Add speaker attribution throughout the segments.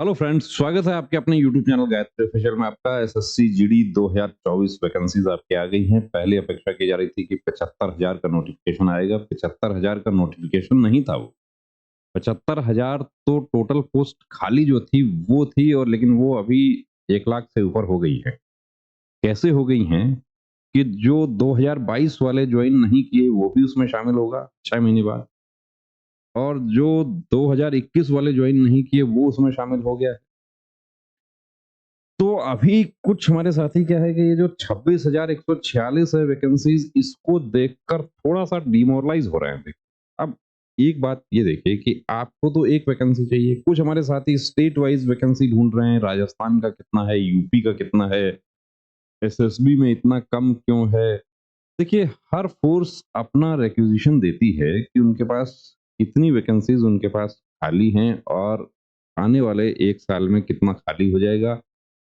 Speaker 1: Hello friends, स्वागत है आपके अपने यूट्यूब चैनल गायत्री ऑफिशियल में। आपका एसएससी जीडी 2024 वैकेंसीज आपके आ गई हैं। पहले अपेक्षा की जा रही थी कि 75,000 का नोटिफिकेशन आएगा। 75,000 का नोटिफिकेशन नहीं था वो। 75,000 तो टोटल पोस्ट खाली जो थी वो थी, और लेकिन वो अभी 1 लाख से ऊपर हो गई है। कैसे हो गई हैं कि जो 2022 वाले ज्वाइन नहीं किए वो भी उसमें शामिल होगा 6 महीने बाद, और जो 2021 वाले ज्वाइन नहीं किए वो उसमें शामिल हो गया। तो अभी कुछ हमारे साथी क्या है कि ये जो 26,146 है वैकेंसीज, इसको देखकर थोड़ा-सा डिमोरलाइज़ हो रहे हैं। देखिए, अब एक बात ये देखिए कि आपको तो एक वैकेंसी चाहिए, कुछ हमारे साथी स्टेट वाइज़ वैकेंसी ढूँढ रहे हैं। राजस्थान का कितना है, यूपी का कितना है, एसएसबी में इतना कम क्यों है? देखिए, हर फ़ोर्स अपना रिक्विज़िशन देती है कि उनके पास कितनी वैकेंसीज़ उनके पास खाली हैं, और आने वाले 1 साल में कितना खाली हो जाएगा,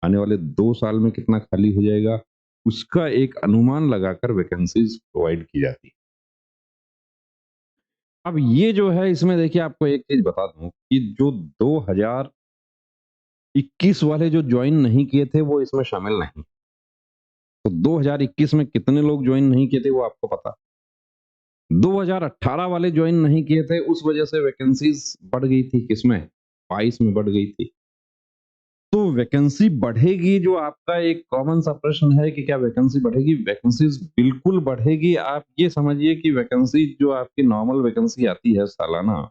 Speaker 1: आने वाले 2 साल में कितना खाली हो जाएगा, उसका एक अनुमान लगाकर वैकेंसीज़ प्रोवाइड की जाती है। अब ये जो है, इसमें देखिए आपको एक चीज़ बता दूँ कि जो 2021 वाले जो जॉइन नहीं किए थे वो इसमें शामिल नहीं। तो 2021 में कितने लोग जॉइन नहीं किए थे वो आपको पता। 2018 वाले जॉइन नहीं किए थे, उस वजह से वैकेंसीज बढ़ गई थी किसमें? 22 में बढ़ गई थी। तो वैकेंसी बढ़ेगी, जो आपका एक कॉमन सा प्रश्न है कि क्या वैकेंसी बढ़ेगी? वैकेंसीज बिल्कुल बढ़ेगी। आप ये समझिए कि वैकेंसी जो आपकी नॉर्मल वैकेंसी आती है सालाना,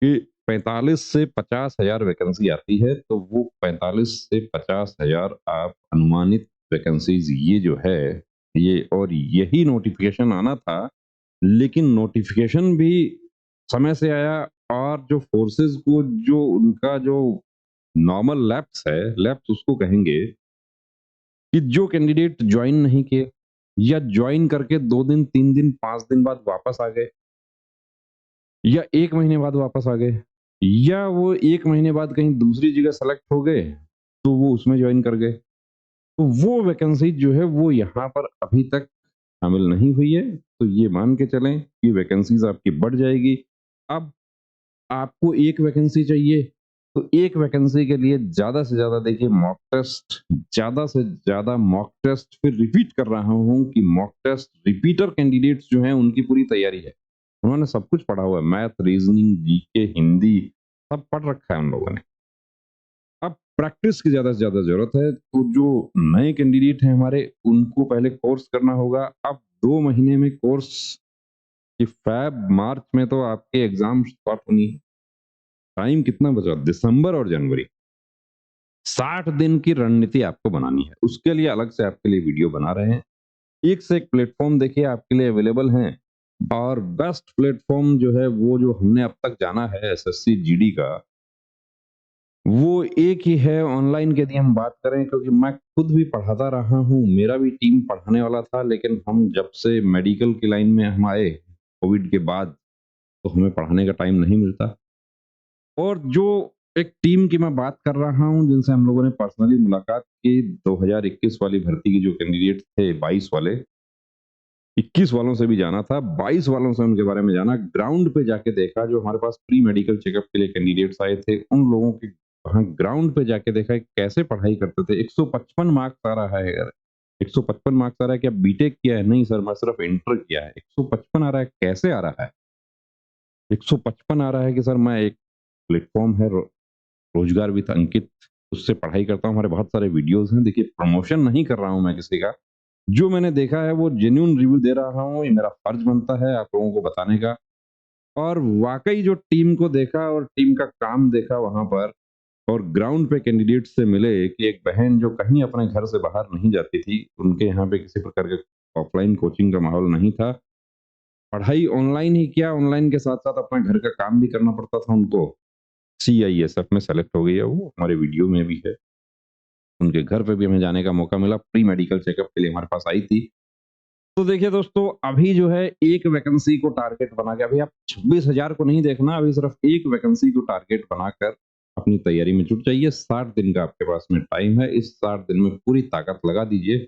Speaker 1: कि 45 से 50,000 वैकेंसी आती है, तो वो 45 से 50,000 आप अनुमानित वैकेंसीज ये जो है, ये और यही नोटिफिकेशन आना था। लेकिन नोटिफिकेशन भी समय से आया, और जो फोर्सेस को जो उनका जो नॉर्मल लैप्स है, लैप्स उसको कहेंगे, कि जो कैंडिडेट ज्वाइन नहीं किए या ज्वाइन करके 2 दिन, 3 दिन, 5 दिन बाद वापस आ गए, या 1 महीने बाद वापस आ गए, या वो 1 महीने बाद कहीं दूसरी जगह सेलेक्ट हो गए, तो वो उसमें ज्वाइन कर गए। तो वो वैकेंसी जो है वो यहाँ पर अभी तक शामिल नहीं हुई है। तो ये मान के चलें कि वैकेंसीज़ आपकी बढ़ जाएगी। अब आपको एक वैकेंसी चाहिए, तो एक वैकेंसी के लिए ज़्यादा से ज़्यादा देखिए मॉक टेस्ट, ज़्यादा से ज़्यादा मॉक टेस्ट, फिर रिपीट कर रहा हूँ कि मॉक टेस्ट, रिपीटर कैंडिडेट्स जो हैं उनकी पूरी तैयारी है। उन्होंने सब कुछ पढ़ा हुआ है, मैथ, रीज़निंग, जीके, हिंदी, सब पढ़ रखा है उन लोगों ने। अब प्रैक्टिस की ज़्यादा से ज़्यादा ज़रूरत है, तो जो नए कैंडिडेट हैं हमारे, उनको पहले कोर्स करना होगा। अब 2 महीने में कोर्स, कि फ़ेब, मार्च में तो आपके एग्ज़ाम स्टार्ट होनी है। टाइम कितना बचा? दिसंबर और जनवरी। 60 दिन की रणनीति आपको बनानी है। उसके लिए अलग से आपके लिए वीडियो बना रहे हैं। एक से एक प्लेटफ़ॉर्म देखिए आपके लिए अवेलेबल हैं, और बेस्ट प्लेटफ़ॉर्म जो है वो जो हमने अब तक जाना है एसएससी जीडी का, वो एक ही है ऑनलाइन की। यदि हम बात करें, क्योंकि मैं खुद भी पढ़ाता रहा हूँ, मेरा भी टीम पढ़ाने वाला था, लेकिन हम जब से मेडिकल की लाइन में हम आए, कोविड के बाद, तो हमें पढ़ाने का टाइम नहीं मिलता। और जो एक टीम की मैं बात कर रहा हूँ, जिनसे हम लोगों ने पर्सनली मुलाकात की, 2021 वाली भर्ती के जो कैंडिडेट थे, 22 वाले, 21 वालों से भी जाना था, 22 वालों से उनके बारे में जाना, ग्राउंड पे जाके देखा, जो हमारे पास प्री मेडिकल चेकअप के लिए कैंडिडेट्स आए थे, उन लोगों के वहाँ ग्राउंड पे जाके देखा कि कैसे पढ़ाई करते थे। 155 मार्क्स आ रहा है यार, 155 मार्क्स आ रहा है, क्या बीटेक किया है? नहीं सर, मैं सिर्फ इंटर किया है। 155 आ रहा है, कैसे आ रहा है? 155 आ रहा है कि सर मैं एक प्लेटफ़ॉर्म है रोजगार विद अंकित, उससे पढ़ाई करता हूँ, हमारे बहुत सारे वीडियोज़ हैं। देखिए, प्रमोशन नहीं कर रहा हूँ मैं किसी का, जो मैंने देखा है वो जेन्युइन रिव्यू दे रहा हूँ, ये मेरा फर्ज़ बनता है आप लोगों को बताने का। और वाक़ई जो टीम को देखा और टीम का काम देखा वहाँ पर, और ग्राउंड पे कैंडिडेट से मिले, कि एक बहन जो कहीं अपने घर से बाहर नहीं जाती थी, उनके यहाँ पे किसी प्रकार के ऑफ़लाइन कोचिंग का माहौल नहीं था। पढ़ाई ऑनलाइन ही किया, ऑनलाइन के साथ-साथ अपना घर का काम भी करना पड़ता था उनको। सीआईएसएफ में सेलेक्ट हो गई है वो, हमारे वीडियो में भी है। उनके घर पे भी हमें जाने का मौका मिला, प्री मेडिकल चेकअप के लिए हमारे पास आई थी। तो देखिए दोस्तों, अभी जो है एक वैकेंसी को टारगेट बना के, अभी आप 26,000 को नहीं देखना, अभी सिर्फ एक वैकेंसी को टारगेट बनाकर अपनी तैयारी में जुट जाइए। 60 दिन का आपके पास में टाइम है, इस 60 दिन में पूरी ताकत लगा दीजिए।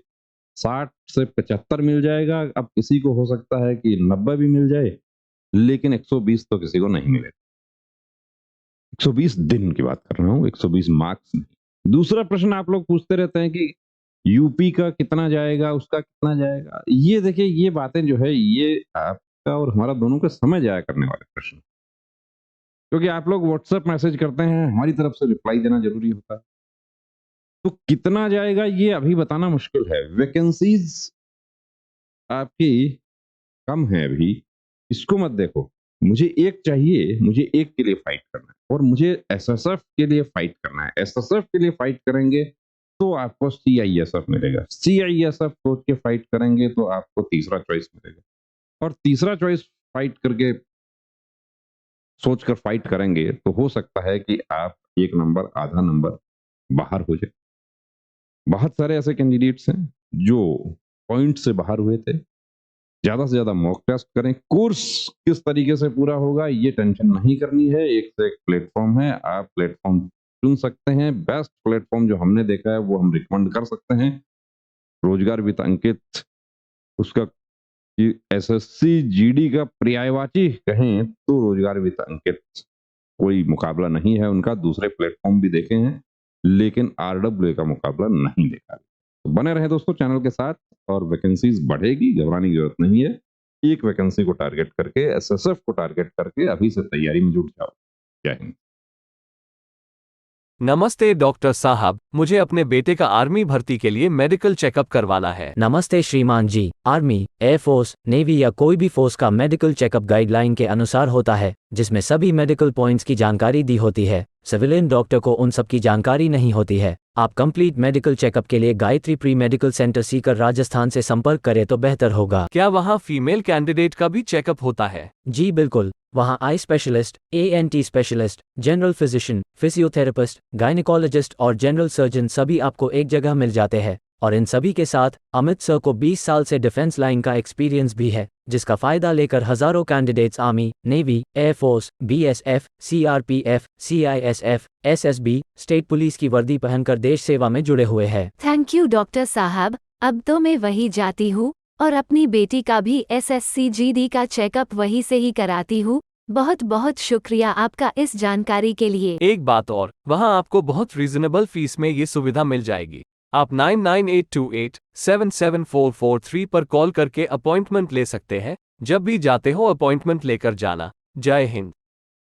Speaker 1: 60 से 75 मिल जाएगा, अब किसी को हो सकता है कि 90 भी मिल जाए, लेकिन 120 तो किसी को नहीं मिलेगा। 120 दिन की बात कर रहा हूँ, 120 मार्क्स नहीं। दूसरा प्रश्न आप लोग पूछते रहते हैं कि यूपी का कितना जाएगा, उसका कितना जाएगा। ये देखिए, ये बातें जो है, ये आपका और हमारा दोनों का समय जाया करने वाले प्रश्न, क्योंकि आप लोग व्हाट्सएप मैसेज करते हैं, हमारी तरफ से रिप्लाई देना जरूरी होता है। तो कितना जाएगा ये अभी बताना मुश्किल है। वैकेंसीज आपकी कम है अभी, इसको मत देखो। मुझे एक चाहिए, मुझे एक के लिए फाइट करना है और मुझे एसएसएफ के लिए फाइट करना है। एसएसएफ के लिए फाइट करेंगे तो आपको सीआईएसएफ मिलेगा। सीआईएसएफ सोच के फाइट करेंगे तो आपको तीसरा चॉइस मिलेगा, और तीसरा चॉइस फाइट करके सोचकर फाइट करेंगे तो हो सकता है कि आप एक नंबर, आधा नंबर बाहर हो जाए। बहुत सारे ऐसे कैंडिडेट्स हैं जो पॉइंट से बाहर हुए थे। ज्यादा से ज्यादा मॉक टेस्ट करें। कोर्स किस तरीके से पूरा होगा ये टेंशन नहीं करनी है। एक से एक प्लेटफॉर्म है, आप प्लेटफॉर्म चुन सकते हैं। बेस्ट प्लेटफॉर्म जो हमने देखा है वो हम रिकमेंड कर सकते हैं। रोजगार विद अंकित, उसका एसएससी जीडी का पर्यायवाची कहें तो रोजगार विद अंकित कोई मुकाबला नहीं है उनका। दूसरे प्लेटफॉर्म भी देखे हैं लेकिन आरडब्ल्यू का मुकाबला नहीं देखा। तो बने रहे दोस्तों चैनल के साथ, और वैकेंसीज बढ़ेगी, घबराने की जरूरत नहीं है। एक वैकेंसी को टारगेट करके, एसएसएफ को टारगेट करके अभी से तैयारी में जुट जाओ। जय हिंद।
Speaker 2: नमस्ते डॉक्टर साहब, मुझे अपने बेटे का आर्मी भर्ती के लिए मेडिकल चेकअप करवाना है।
Speaker 3: नमस्ते श्रीमान जी। आर्मी, एयरफोर्स, नेवी या कोई भी फोर्स का मेडिकल चेकअप गाइडलाइन के अनुसार होता है, जिसमें सभी मेडिकल पॉइंट्स की जानकारी दी होती है। सिविलियन डॉक्टर को उन सब की जानकारी नहीं होती है। आप कंप्लीट मेडिकल चेकअप के लिए Gayatri pre medical centre Sikar Rajasthan से संपर्क करें तो बेहतर होगा।
Speaker 2: क्या वहाँ फीमेल कैंडिडेट का भी चेकअप होता है?
Speaker 3: जी बिल्कुल, वहाँ eye specialist, ENT specialist, general physician, physiotherapist, gynaecologist और जनरल सर्जन सभी आपको एक जगह मिल जाते हैं। और इन सभी के साथ अमित सर को 20 साल से डिफेंस लाइन का एक्सपीरियंस भी है, जिसका फायदा लेकर हजारों candidates army, navy, air force, BSF, CRPF, CISF, SSB, state police की वर्दी पहनकर देश सेवा में जुड़े हुए हैं।
Speaker 4: थैंक यू डॉक्टर साहब, अब तो मैं वही जाती हूँ और अपनी बेटी का भी एसएससी जीडी का चेकअप वहीं से ही कराती हूँ। बहुत बहुत शुक्रिया आपका इस जानकारी के लिए।
Speaker 2: एक बात और, वहाँ आपको बहुत रीजनेबल फीस में ये सुविधा मिल जाएगी। आप 9982877443 पर कॉल करके अपॉइंटमेंट ले सकते हैं। जब भी जाते हो अपॉइंटमेंट लेकर जाना। जय हिंद।